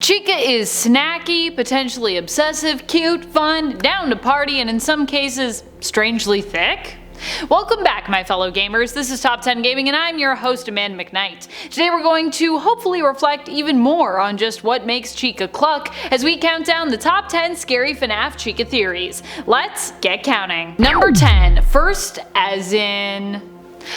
Chica is snacky, potentially obsessive, cute, fun, down to party, and in some cases, strangely thick? Welcome back, my fellow gamers. This is Top 10 Gaming and I'm your host, Amanda McKnight. Today we're going to hopefully reflect even more on just what makes Chica cluck as we count down the top 10 scary FNAF Chica theories. Let's get counting. Number 10. First as in...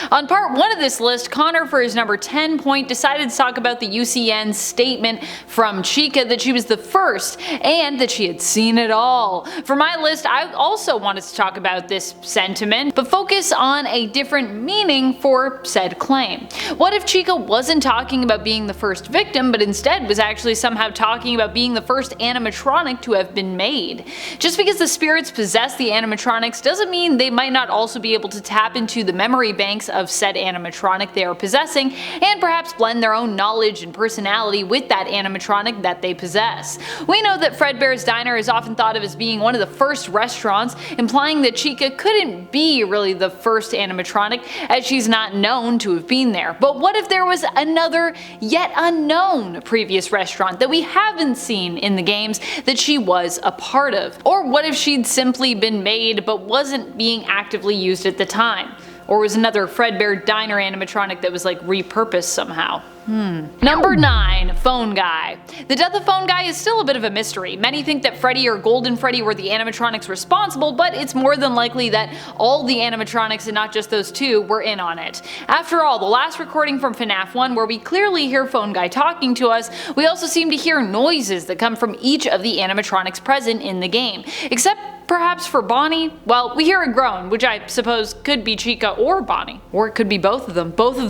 On part 1 of this list, Connor, for his number 10 point, decided to talk about the UCN's statement from Chica that she was the first and that she had seen it all. For my list, I also wanted to talk about this sentiment, but focus on a different meaning for said claim. What if Chica wasn't talking about being the first victim, but instead was actually somehow talking about being the first animatronic to have been made? Just because the spirits possess the animatronics doesn't mean they might not also be able to tap into the memory banks of said animatronic they are possessing and perhaps blend their own knowledge and personality with that animatronic that they possess. We know that Fredbear's Diner is often thought of as being one of the first restaurants, implying that Chica couldn't be really the first animatronic as she's not known to have been there. But what if there was another yet unknown previous restaurant that we haven't seen in the games that she was a part of? Or what if she'd simply been made but wasn't being actively used at the time? Or was another Fredbear Diner animatronic that was like repurposed somehow? Number 9. Phone Guy. The death of Phone Guy is still a bit of a mystery. Many think that Freddy or Golden Freddy were the animatronics responsible, but it's more than likely that all the animatronics and not just those two were in on it. After all, the last recording from FNAF 1 where we clearly hear Phone Guy talking to us, we also seem to hear noises that come from each of the animatronics present in the game. Except perhaps for Bonnie, well, we hear a groan, which I suppose could be Chica or Bonnie. Or it could be both of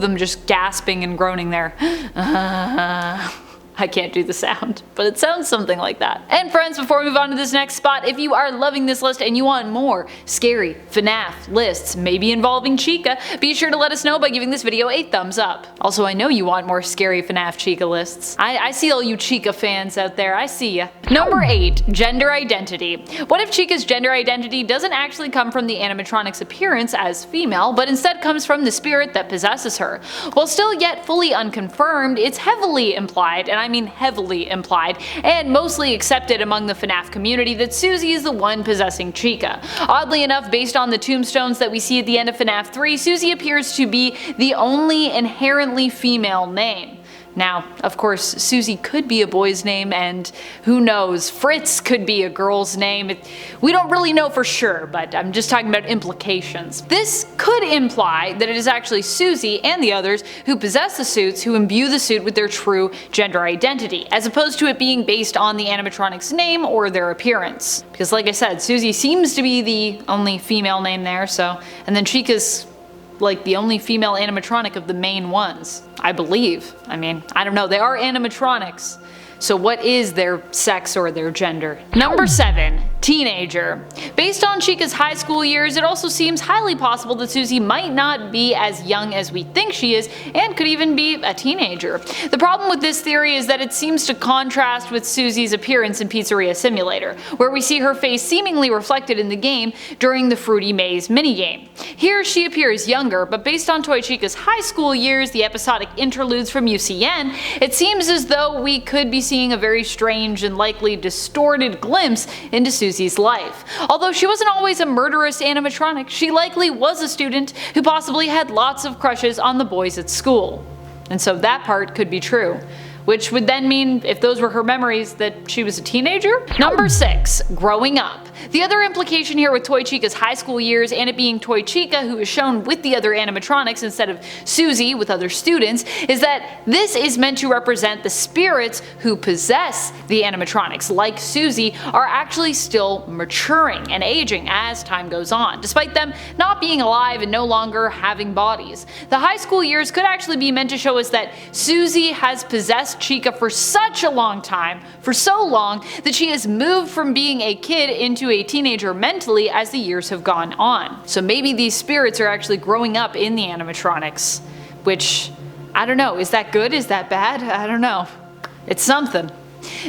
them just gasping and groaning there. I can't do the sound, but it sounds something like that. And friends, before we move on to this next spot, if you are loving this list and you want more scary FNAF lists, maybe involving Chica, be sure to let us know by giving this video a thumbs up. Also, I know you want more scary FNAF Chica lists. I see all you Chica fans out there, I see ya. Number 8. Gender Identity. What if Chica's gender identity doesn't actually come from the animatronic's appearance as female, but instead comes from the spirit that possesses her? While still yet fully unconfirmed, it's heavily implied, and I mean heavily implied, and mostly accepted among the FNAF community that Susie is the one possessing Chica. Oddly enough, based on the tombstones that we see at the end of FNAF 3, Susie appears to be the only inherently female name. Now, of course, Susie could be a boy's name, and who knows, Fritz could be a girl's name. We don't really know for sure, but I'm just talking about implications. This could imply that it is actually Susie and the others who possess the suits who imbue the suit with their true gender identity, as opposed to it being based on the animatronic's name or their appearance. Because like I said, Susie seems to be the only female name there, and then Chica's like the only female animatronic of the main ones, I believe. I mean, I don't know, they are animatronics. So what is their sex or their gender? Number 7. Teenager. Based on Chica's high school years, it also seems highly possible that Susie might not be as young as we think she is, and could even be a teenager. The problem with this theory is that it seems to contrast with Susie's appearance in Pizzeria Simulator, where we see her face seemingly reflected in the game during the Fruity Maze minigame. Here she appears younger, but based on Toy Chica's high school years, the episodic interludes from UCN, it seems as though we could be seeing a very strange and likely distorted glimpse into Susie's life. Although she wasn't always a murderous animatronic, she likely was a student who possibly had lots of crushes on the boys at school. And so that part could be true. Which would then mean, if those were her memories, that she was a teenager? Number 6. Growing up. The other implication here with Toy Chica's high school years and it being Toy Chica who is shown with the other animatronics instead of Susie with other students is that this is meant to represent the spirits who possess the animatronics, like Susie, are actually still maturing and aging as time goes on, despite them not being alive and no longer having bodies. The high school years could actually be meant to show us that Susie has possessed Chica for such a long time, for so long, that she has moved from being a kid into a teenager mentally as the years have gone on. So maybe these spirits are actually growing up in the animatronics, which, I don't know, is that good? Is that bad? I don't know. It's something.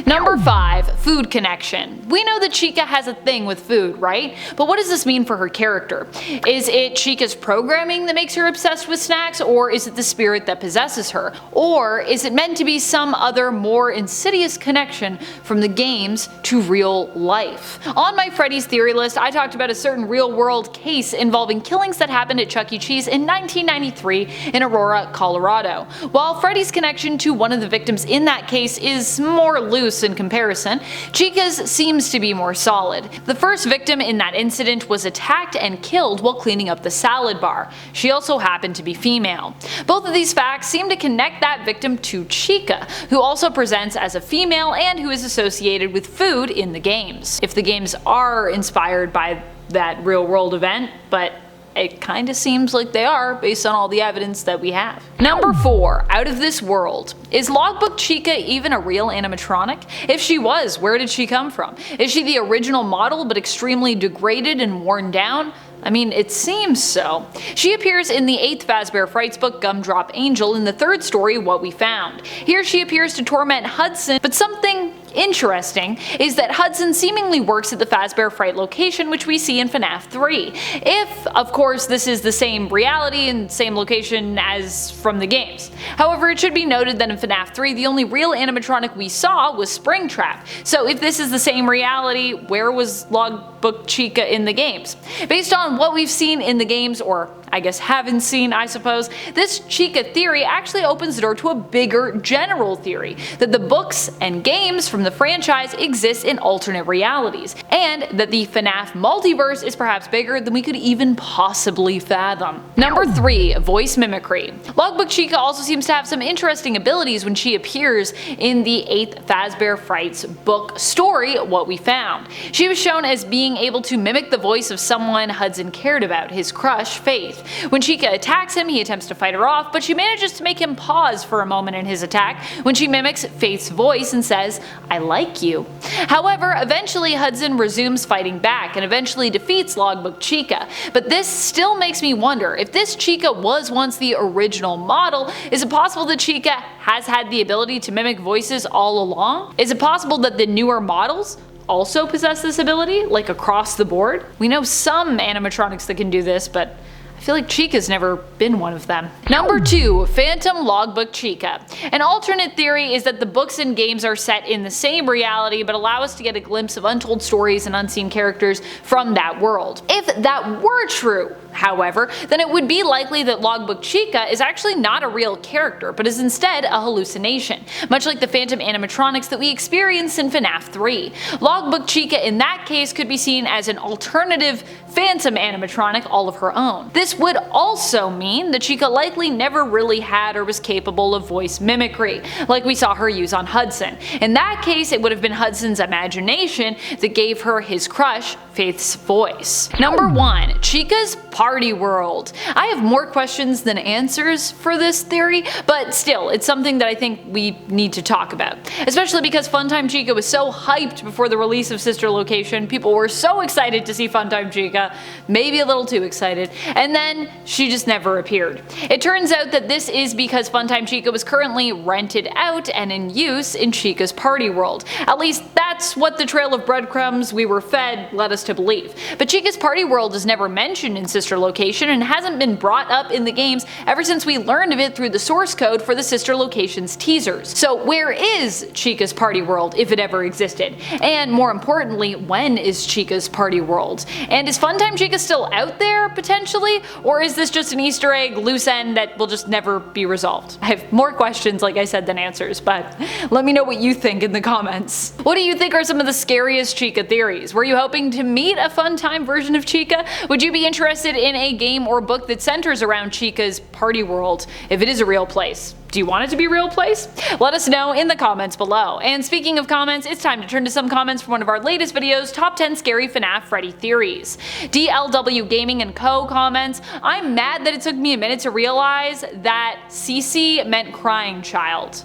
Number 5. Food connection. We know that Chica has a thing with food, right? But what does this mean for her character? Is it Chica's programming that makes her obsessed with snacks, or is it the spirit that possesses her? Or is it meant to be some other more insidious connection from the games to real life? On my Freddy's theory list, I talked about a certain real-world case involving killings that happened at Chuck E. Cheese in 1993 in Aurora, Colorado. While Freddy's connection to one of the victims in that case is more loose in comparison, Chica's seems to be more solid. The first victim in that incident was attacked and killed while cleaning up the salad bar. She also happened to be female. Both of these facts seem to connect that victim to Chica, who also presents as a female and who is associated with food in the games. If the games are inspired by that real-world event, but it kinda seems like they are based on all the evidence that we have. Number 4. Out of this world. Is Logbook Chica even a real animatronic? If she was, where did she come from? Is she the original model but extremely degraded and worn down? I mean, it seems so. She appears in the 8th Fazbear Frights book Gumdrop Angel in the 3rd story What We Found. Here she appears to torment Hudson, but something interesting is that Hudson seemingly works at the Fazbear Fright location, which we see in FNAF 3. If, of course, this is the same reality and same location as from the games. However, it should be noted that in FNAF 3 the only real animatronic we saw was Springtrap. So if this is the same reality, where was Logbook Chica in the games? Based on what we've seen in the games, or I guess haven't seen, I suppose, this Chica theory actually opens the door to a bigger general theory, that the books and games from the franchise exist in alternate realities, and that the FNAF multiverse is perhaps bigger than we could even possibly fathom. Number 3. Voice mimicry. Logbook Chica also seems to have some interesting abilities when she appears in the 8th Fazbear Frights book story What We Found. She was shown as being able to mimic the voice of someone Hudson cared about, his crush, Faith. When Chica attacks him, he attempts to fight her off, but she manages to make him pause for a moment in his attack when she mimics Faith's voice and says, "I like you." However, eventually Hudson resumes fighting back and eventually defeats Logbook Chica, but this still makes me wonder, if this Chica was once the original model, is it possible that Chica has had the ability to mimic voices all along? Is it possible that the newer models also possess this ability, like across the board? We know some animatronics that can do this, but I feel like Chica's never been one of them. Number 2. Phantom Logbook Chica. An alternate theory is that the books and games are set in the same reality but allow us to get a glimpse of untold stories and unseen characters from that world. If that were true, however, then it would be likely that Logbook Chica is actually not a real character, but is instead a hallucination, much like the phantom animatronics that we experience in FNAF 3. Logbook Chica in that case could be seen as an alternative phantom animatronic all of her own. This would also mean that Chica likely never really had or was capable of voice mimicry, like we saw her use on Hudson. In that case, it would have been Hudson's imagination that gave her his crush, Faith's voice. Number 1. Chica's Party World. I have more questions than answers for this theory, but still, it's something that I think we need to talk about. Especially because Funtime Chica was so hyped before the release of Sister Location, people were so excited to see Funtime Chica, maybe a little too excited, and then she just never appeared. It turns out that this is because Funtime Chica was currently rented out and in use in Chica's Party World. At least that's what the trail of breadcrumbs we were fed led us to believe. But Chica's Party World is never mentioned in Sister Location and hasn't been brought up in the games ever since we learned of it through the source code for the Sister Locations teasers. So where is Chica's Party World, if it ever existed? And more importantly, when is Chica's Party World? And is Funtime Chica still out there, potentially? Or is this just an Easter egg loose end that will just never be resolved? I have more questions, like I said, than answers, but let me know what you think in the comments. What do you think are some of the scariest Chica theories? Were you hoping to meet a Funtime version of Chica? Would you be interested in a game or book that centers around Chica's Party World, if it is a real place? Do you want it to be a real place? Let us know in the comments below. And speaking of comments, it's time to turn to some comments from one of our latest videos, Top 10 Scary FNAF Freddy Theories. DLW Gaming & Co. comments, "I'm mad that it took me a minute to realize that CC meant crying child."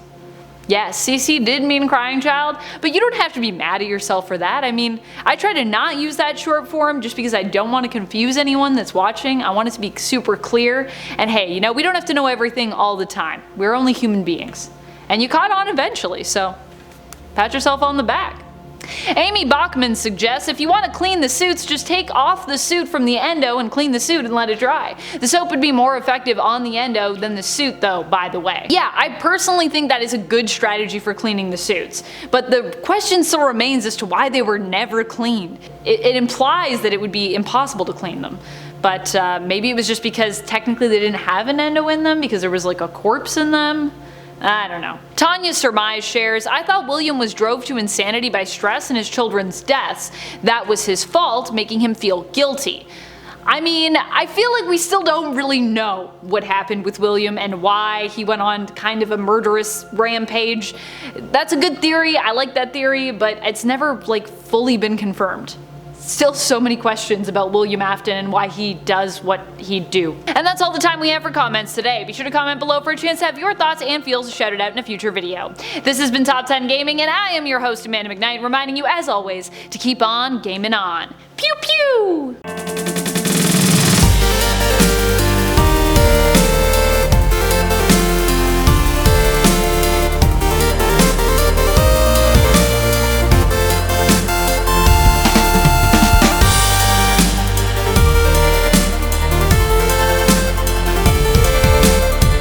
Yes, CC did mean crying child, but you don't have to be mad at yourself for that. I mean, I try to not use that short form just because I don't want to confuse anyone that's watching. I want it to be super clear. And hey, you know, we don't have to know everything all the time. We're only human beings. And you caught on eventually, so pat yourself on the back. Amy Bachman suggests if you want to clean the suits, just take off the suit from the endo and clean the suit and let it dry. The soap would be more effective on the endo than the suit though, by the way. Yeah, I personally think that is a good strategy for cleaning the suits, but the question still remains as to why they were never cleaned. It implies that it would be impossible to clean them. But maybe it was just because technically they didn't have an endo in them because there was like a corpse in them. I don't know. Tanya Surmise shares, I thought William was drove to insanity by stress in his children's deaths. That was his fault, making him feel guilty. I mean, I feel like we still don't really know what happened with William and why he went on kind of a murderous rampage. That's a good theory, I like that theory, but it's never like fully been confirmed. Still so many questions about William Afton and why he does what he do. And that's all the time we have for comments today. Be sure to comment below for a chance to have your thoughts and feels shouted out in a future video. This has been Top 10 Gaming, and I am your host Amanda McKnight, reminding you as always to keep on gaming on. Pew pew!